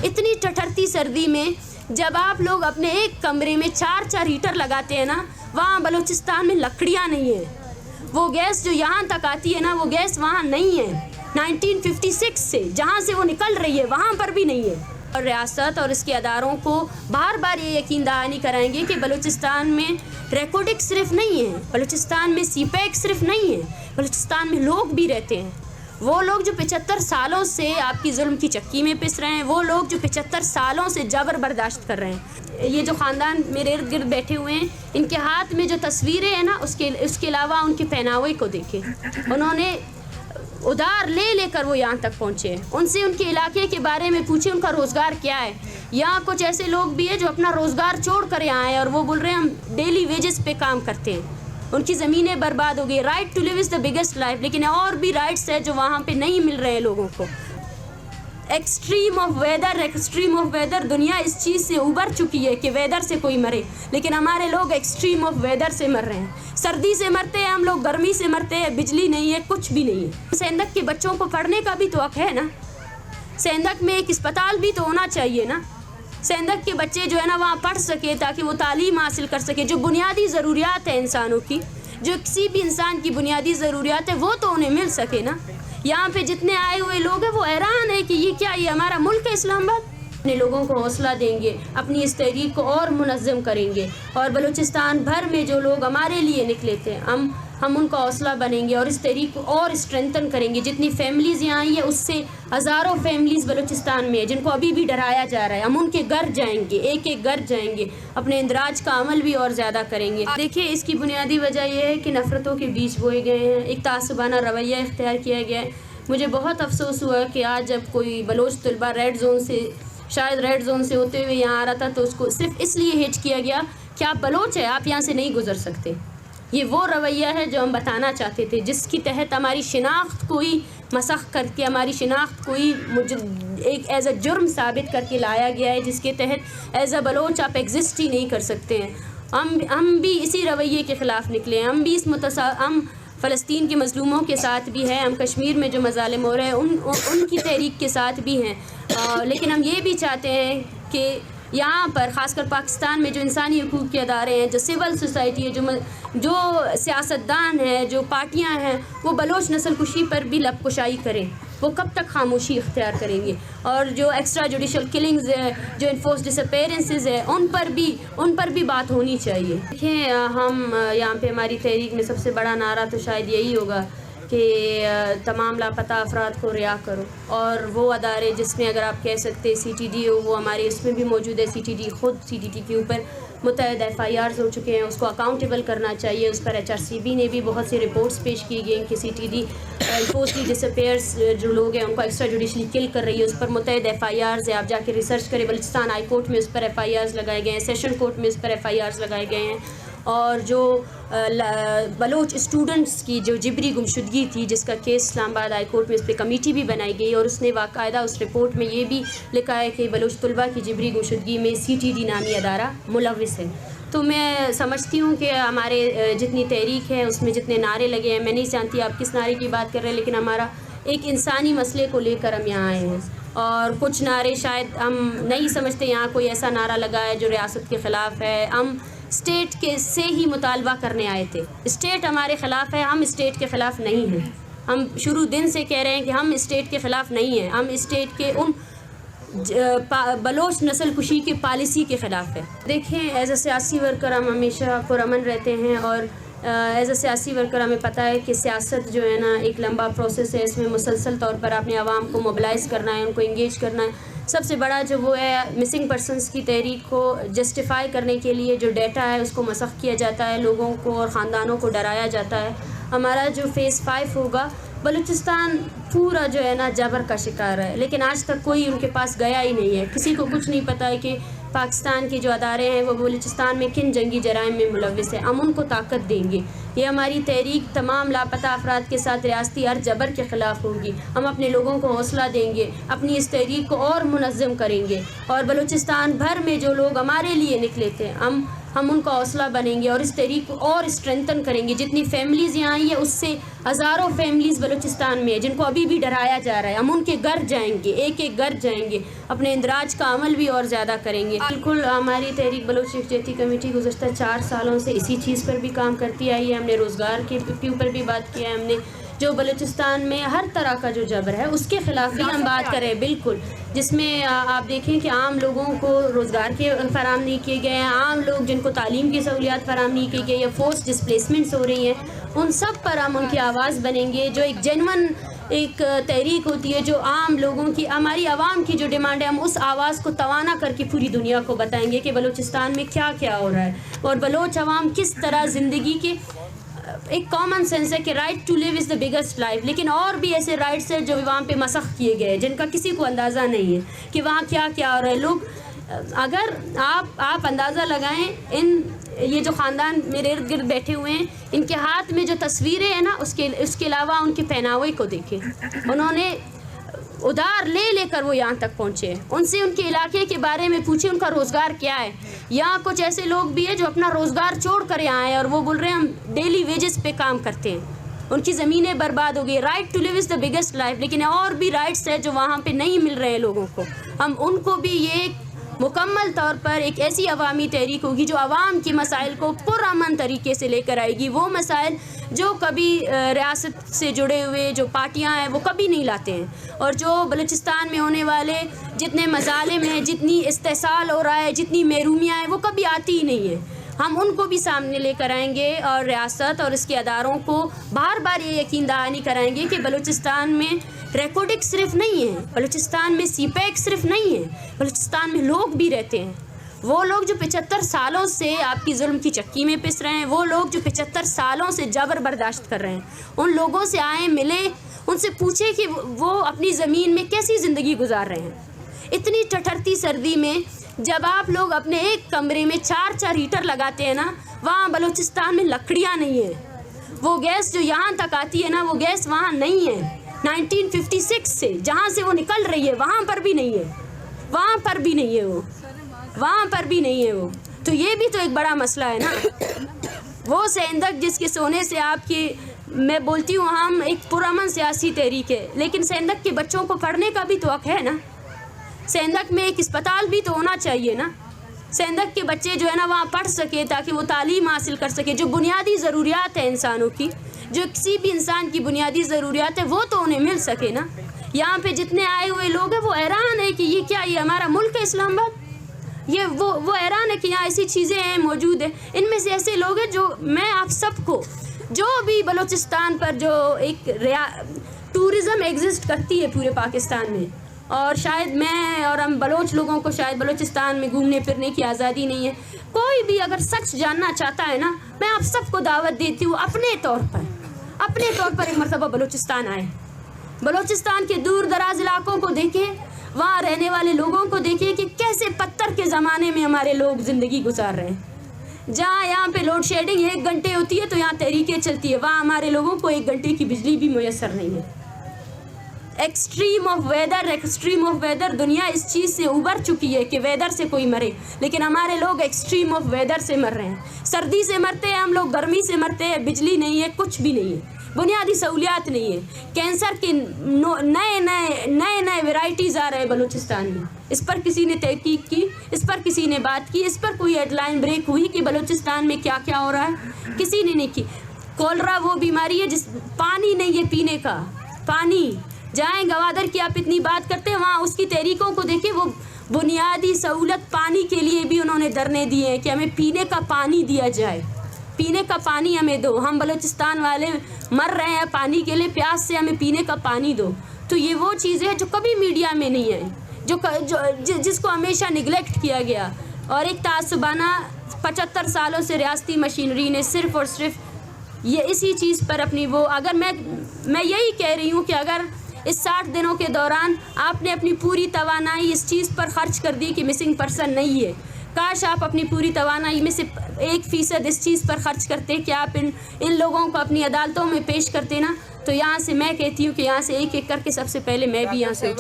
اتنی ٹھٹھرتی سردی میں جب آپ لوگ اپنے ایک کمرے میں 4 ہیٹر لگاتے ہیں نا، وہاں بلوچستان میں لکڑیاں نہیں ہیں. وہ گیس جو یہاں تک آتی ہے نا، وہ گیس وہاں نہیں ہے. 1956 سے جہاں سے وہ نکل رہی ہے وہاں پر بھی نہیں ہے. اور ریاست اور اس کے اداروں کو بار بار یہ یقین دہانی کرائیں گے کہ بلوچستان میں ریکارڈک صرف نہیں ہے، بلوچستان میں سی پیک صرف نہیں ہے، بلوچستان میں لوگ بھی رہتے ہیں. وہ لوگ جو 75 سالوں سے آپ کی ظلم کی چکی میں پس رہے ہیں، وہ لوگ جو 75 سالوں سے جبر برداشت کر رہے ہیں. یہ جو خاندان میرے ارد گرد بیٹھے ہوئے ہیں، ان کے ہاتھ میں جو تصویریں ہیں نا، اس کے علاوہ ان کے پہناوے کو دیکھیں. انہوں نے ادھار لے کر وہ یہاں تک پہنچے ہیں. ان سے ان کے علاقے کے بارے میں پوچھیں ان کا روزگار کیا ہے. یہاں کچھ ایسے لوگ بھی ہیں جو اپنا روزگار چھوڑ کر یہاں آئے اور وہ بول رہے ہیں ہم ڈیلی ویجز پہ کام کرتے ہیں. ان کی زمینیں برباد ہو گئی. Right to live is the biggest life, لیکن اور بھی رائٹس ہیں جو وہاں پہ نہیں مل رہے ہیں لوگوں کو. ایکسٹریم آف ویدر دنیا اس چیز سے ابھر چکی ہے کہ ویدر سے کوئی مرے، لیکن ہمارے لوگ ایکسٹریم آف ویدر سے مر رہے ہیں. سردی سے مرتے ہیں ہم لوگ، گرمی سے مرتے ہیں، بجلی نہیں ہے، کچھ بھی نہیں ہے. سیندک کے بچوں کو پڑھنے کا بھی تو حق ہے نا. سیندک میں ایک اسپتال بھی تو ہونا چاہیے نا. سیندک کے بچے جو ہے نا وہاں پڑھ سکے تاکہ وہ تعلیم حاصل کر سکے. جو بنیادی ضروریات ہیں انسانوں کی، جو کسی بھی انسان کی بنیادی ضروریات ہے، وہ تو انہیں مل سکے نا. یہاں پہ جتنے آئے ہوئے لوگ ہیں وہ حیران ہیں کہ یہ کیا، یہ ہمارا ملک ہے اسلام آباد. اپنے لوگوں کو حوصلہ دیں گے، اپنی اس تحریک کو اور منظم کریں گے، اور بلوچستان بھر میں جو لوگ ہمارے لیے نکلے تھے ہم ان کا حوصلہ بنیں گے اور اس تحریک کو اور اسٹرینتھن کریں گے. جتنی فیملیز یہاں آئی ہیں اس سے ہزاروں فیملیز بلوچستان میں ہیں جن کو ابھی بھی ڈرایا جا رہا ہے. ہم ان کے گھر جائیں گے، ایک گھر جائیں گے، اپنے اندراج کا عمل بھی اور زیادہ کریں گے. دیکھیے اس کی بنیادی وجہ یہ ہے کہ نفرتوں کے بیج بوئے گئے ہیں، ایک تعصبانہ رویہ اختیار کیا گیا ہے. مجھے بہت افسوس ہوا کہ آج جب کوئی بلوچ طلبہ ریڈ زون سے ہوتے ہوئے یہاں آ رہا تھا تو اس کو صرف اس لیے ہیٹ کیا گیا کہ آپ بلوچ ہیں، آپ یہاں سے نہیں گزر سکتے. یہ وہ رویہ ہے جو ہم بتانا چاہتے تھے، جس کی تحت ہماری شناخت کو ہی مسخ کر کے، ہماری شناخت کو ہی ایک ایز اے جرم ثابت کر کے لایا گیا ہے، جس کے تحت ایز اے بلوچ آپ ایگزسٹ ہی نہیں کر سکتے ہیں. ہم بھی اسی رویے کے خلاف نکلے ہیں. ہم بھی ہم فلسطین کے مظلوموں کے ساتھ بھی ہیں، ہم کشمیر میں جو مظالم ہو رہے ہیں ان کی تحریک کے ساتھ بھی ہیں. لیکن ہم یہ بھی چاہتے ہیں کہ یہاں پر خاص کر پاکستان میں جو انسانی حقوق کے ادارے ہیں، جو سول سوسائٹی ہے، جو سیاستدان ہیں، جو پارٹیاں ہیں، وہ بلوچ نسل کشی پر بھی لب کشائی کریں. وہ کب تک خاموشی اختیار کریں گے؟ اور جو ایکسٹرا جوڈیشل کلنگز ہے، جو انفورس ڈس اپیرنسز ہے، ان پر بھی بات ہونی چاہیے. دیکھیں ہم یہاں پہ ہماری تحریک میں سب سے بڑا نعرہ تو شاید یہی ہوگا کہ تمام لاپتہ افراد کو رہا کرو. اور وہ ادارے جس میں اگر آپ کہہ سکتے سی ٹی ڈی ہو، وہ ہمارے اس میں بھی موجود ہے. سی ٹی ڈی خود سی ٹی ڈی کے اوپر متعدد FIRs ہو چکے ہیں، اس کو اکاؤنٹیبل کرنا چاہیے. اس پر HRCB نے بھی بہت سی رپورٹس پیش کی گئی ہیں کہ سی ٹی ڈی فورسلی ڈس اپیئرس جو لوگ ہیں ان کو ایکسٹرا جوڈیشلی کل کر رہی ہے. اس پر متعدد FIRs ہیں، آپ جا کے ریسرچ کریں. بلوچستان ہائی کورٹ میں اس پر FIRs لگائے گئے ہیں، سیشن کورٹ میں اس پر FIRs لگائے گئے ہیں. اور جو بلوچ اسٹوڈنٹس کی جو جبری گمشدگی تھی، جس کا کیس اسلام آباد ہائی کورٹ میں اس پہ کمیٹی بھی بنائی گئی، اور اس نے باقاعدہ اس رپورٹ میں یہ بھی لکھا ہے کہ بلوچ طلبہ کی جبری گمشدگی میں CTD نامی ادارہ ملوث ہے. تو میں سمجھتی ہوں کہ ہمارے جتنی تحریک ہے اس میں جتنے نعرے لگے ہیں، میں نہیں جانتی آپ کس نعرے کی بات کر رہے ہیں، لیکن ہمارا ایک انسانی مسئلے کو لے کر ہم یہاں آئے ہیں. اور کچھ نعرے شاید ہم نہیں سمجھتے یہاں کوئی ایسا نعرہ لگا ہے جو ریاست کے خلاف ہے. ہم اسٹیٹ کے سے ہی مطالبہ کرنے آئے تھے. اسٹیٹ ہمارے خلاف ہے، ہم اسٹیٹ کے خلاف نہیں ہیں. ہم شروع دن سے کہہ رہے ہیں کہ ہم اسٹیٹ کے خلاف نہیں ہیں، ہم اسٹیٹ کے ان بلوچ نسل کشی کی پالیسی کے خلاف ہے. دیکھیں ایز اے سیاسی ورکر ہم ہمیشہ پرامن رہتے ہیں، اور ایز اے سیاسی ورکر ہمیں پتہ ہے کہ سیاست جو ہے نا ایک لمبا پروسیس ہے. اس میں مسلسل طور پر اپنے عوام کو موبلائز کرنا ہے، ان کو انگیج کرنا ہے. سب سے بڑا جو وہ ہے مسنگ پرسنس کی تحریک کو جسٹیفائی کرنے کے لیے جو ڈیٹا ہے اس کو مسخ کیا جاتا ہے، لوگوں کو اور خاندانوں کو ڈرایا جاتا ہے. ہمارا جو فیز 5 ہوگا، بلوچستان پورا جو ہے نا جبر کا شکار ہے، لیکن آج تک کوئی ان کے پاس گیا ہی نہیں ہے. کسی کو کچھ نہیں پتہ ہے کہ پاکستان کے جو ادارے ہیں وہ بلوچستان میں کن جنگی جرائم میں ملوث ہیں. ہم ان کو طاقت دیں گے. یہ ہماری تحریک تمام لاپتہ افراد کے ساتھ ریاستی ہر جبر کے خلاف ہوگی. ہم اپنے لوگوں کو حوصلہ دیں گے، اپنی اس تحریک کو اور منظم کریں گے، اور بلوچستان بھر میں جو لوگ ہمارے لیے نکلے تھے ہم ان کا حوصلہ بنیں گے اور اس تحریک کو اور اسٹرینتھن کریں گے. جتنی فیملیز یہاں آئی ہیں اس سے ہزاروں فیملیز بلوچستان میں ہیں جن کو ابھی ابھی بھی ڈرایا جا رہا ہے. ہم ان کے گھر جائیں گے, ایک ایک گھر جائیں گے, اپنے اندراج کا عمل بھی اور زیادہ کریں گے. بالکل ہماری تحریک بلوچ یکجہتی کمیٹی گزشتہ 4 سالوں سے اسی چیز پر بھی کام کرتی آئی ہے. ہم نے روزگار کے اوپر بھی بات کیا ہے. ہم نے جو بلوچستان میں ہر طرح کا جو جبر ہے اس کے خلاف بھی ہم بات کریں, بالکل, جس میں آپ دیکھیں کہ عام لوگوں کو روزگار کے فراہم نہیں کیے گئے ہیں, عام لوگ جن کو تعلیم کی سہولیات فراہم نہیں کی گئی, یا فورس ڈسپلیسمنٹس ہو رہی ہیں, ان سب پر ہم ان کی آواز بنیں گے. جو ایک جینون ایک تحریک ہوتی ہے, جو عام لوگوں کی, ہماری عوام کی جو ڈیمانڈ ہے, ہم اس آواز کو توانا کر کے پوری دنیا کو بتائیں گے کہ بلوچستان میں کیا کیا ہو رہا ہے, اور بلوچ عوام کس طرح زندگی کے ایک کامن سینس ہے کہ right to live is the biggest life, لیکن اور بھی ایسے رائٹس ہیں جو وہاں پہ مسخ کیے گئے جن کا کسی کو اندازہ نہیں ہے کہ وہاں کیا کیا ہو رہا ہے. لوگ, اگر آپ اندازہ لگائیں, یہ جو خاندان میرے ارد گرد بیٹھے ہوئے ہیں, ان کے ہاتھ میں جو تصویریں ہیں نا, اس کے علاوہ ان کے پہناوے کو دیکھیں. انہوں نے ادھار لے کر وہ یہاں تک پہنچے. ان سے ان کے علاقے کے بارے میں پوچھیں ان کا روزگار کیا ہے. یہاں کچھ ایسے لوگ بھی ہیں جو اپنا روزگار چھوڑ کر یہاں آئے اور وہ بول رہے ہیں ہم ڈیلی ویجز پہ کام کرتے ہیں, ان کی زمینیں برباد ہو گئی. Right to live is the biggest life, لیکن اور بھی رائٹس ہیں جو وہاں پہ نہیں مل رہے ہیں لوگوں کو. ہم ان کو بھی, یہ مکمل طور پر ایک ایسی عوامی تحریک ہوگی جو عوام کے مسائل کو پرامن طریقے سے لے کر آئے گی. وہ مسائل جو کبھی ریاست سے جڑے ہوئے جو پارٹیاں ہیں وہ کبھی نہیں لاتے ہیں, اور جو بلوچستان میں ہونے والے جتنے مظالم ہیں, جتنی استحصال ہو رہا ہے, جتنی محرومیاں ہیں, وہ کبھی آتی ہی نہیں ہے. ہم ان کو بھی سامنے لے کر آئیں گے, اور ریاست اور اس کے اداروں کو بار بار یہ یقین دہانی کرائیں گے کہ بلوچستان میں ریکارڈک صرف نہیں ہے, بلوچستان میں سی پیک صرف نہیں ہے, بلوچستان میں لوگ بھی رہتے ہیں. وہ لوگ جو 75 سالوں سے آپ کی ظلم کی چکی میں پس رہے ہیں, وہ لوگ جو 75 سالوں سے جبر برداشت کر رہے ہیں, ان لوگوں سے آئیں, ملیں, ان سے پوچھیں کہ وہ اپنی زمین میں کیسی زندگی گزار رہے ہیں. اتنی ٹھٹھرتی سردی میں جب آپ لوگ اپنے ایک کمرے میں 4 ہیٹر لگاتے ہیں نا, وہاں بلوچستان میں لکڑیاں نہیں ہیں. وہ گیس جو یہاں تک آتی ہے نا, وہ گیس وہاں نہیں ہے. 1956 سے جہاں سے وہ نکل رہی ہے وہاں پر بھی نہیں ہے, وہاں پر بھی نہیں ہے, وہاں پر بھی نہیں ہے وہ. تو یہ بھی تو ایک بڑا مسئلہ ہے نا. وہ سیندک جس کے سونے سے آپ کی, میں بولتی ہوں ہم ایک پرامن سیاسی تحریک ہے, لیکن سیندک کے بچوں کو پڑھنے کا بھی تو حق ہے نا. سیندک میں ایک اسپتال بھی تو ہونا چاہیے نا. سیندک کے بچے جو ہے نا وہاں پڑھ سکے تاکہ وہ تعلیم حاصل کر سکے. جو بنیادی ضروریات ہیں انسانوں کی, جو کسی بھی انسان کی بنیادی ضروریات ہے, وہ تو انہیں مل سکے نا. یہاں پہ جتنے آئے ہوئے لوگ ہیں وہ حیران ہیں کہ یہ کیا, یہ ہمارا ملک ہے اسلام آباد. یہ وہ حیران ہے کہ یہاں ایسی چیزیں ہیں موجود ہیں. ان میں سے ایسے لوگ ہیں جو, میں آپ سب کو, جو بھی بلوچستان پر جو ایک ٹورزم ایگزسٹ کرتی ہے پورے پاکستان میں, اور شاید میں اور ہم بلوچ لوگوں کو شاید بلوچستان میں گھومنے پھرنے کی آزادی نہیں ہے. کوئی بھی اگر سچ جاننا چاہتا ہے نا, میں آپ سب کو دعوت دیتی ہوں اپنے طور پر ایک مرتبہ بلوچستان آئے. بلوچستان کے دور دراز علاقوں کو دیکھیں, وہاں رہنے والے لوگوں کو دیکھیں کہ کیسے پتھر کے زمانے میں ہمارے لوگ زندگی گزار رہے ہیں. جہاں یہاں پہ لوڈ شیڈنگ 1 گھنٹے ہوتی ہے تو یہاں تحریکیں چلتی ہے, وہاں ہمارے لوگوں کو 1 گھنٹے کی بجلی بھی میسر نہیں ہے. ایکسٹریم آف ویدر, دنیا اس چیز سے ابھر چکی ہے کہ ویدر سے کوئی مرے, لیکن ہمارے لوگ ایکسٹریم آف ویدر سے مر رہے ہیں. سردی سے مرتے ہیں ہم لوگ, گرمی سے مرتے ہیں, بجلی نہیں ہے, کچھ بھی نہیں ہے, بنیادی سہولیات نہیں ہے. کینسر کے نئے ورائٹیز آ رہے ہیں بلوچستان میں. اس پر کسی نے تحقیق کی, اس پر کسی نے بات کی, اس پر کوئی ہیڈ لائن بریک ہوئی کہ بلوچستان میں کیا کیا ہو رہا ہے؟ کسی نے نہیں کی. کولرا وہ بیماری ہے جس پانی نہیں ہے پینے کا, پانی. جائیں گوادر کی آپ اتنی بات کرتے ہیں, وہاں اس کی تحریکوں کو دیکھیں, وہ بنیادی سہولت پانی کے لیے بھی انہوں نے دھرنے دیے ہیں کہ ہمیں پینے کا پانی دیا جائے, پینے کا پانی ہمیں دو. ہم بلوچستان والے مر رہے ہیں پانی کے لیے, پیاس سے, ہمیں پینے کا پانی دو. تو یہ وہ چیزیں جو کبھی میڈیا میں نہیں ہے, جس کو ہمیشہ نگلیکٹ کیا گیا. اور ایک تعصبانہ 75 سالوں سے ریاستی مشینری نے صرف اور صرف یہ اسی چیز پر اپنی وہ, اگر میں یہی کہہ رہی ہوں کہ اگر اس 60 دنوں کے دوران آپ نے اپنی پوری توانائی اس چیز پر خرچ کر دی کہ مسنگ پرسن نہیں ہے, کاش آپ اپنی پوری توانائی میں سے 1% اس چیز پر خرچ کرتے کہ آپ ان لوگوں کو اپنی عدالتوں میں پیش کرتے نا. تو یہاں سے میں کہتی ہوں کہ یہاں سے ایک ایک کر کے سب سے پہلے میں بھی یہاں سے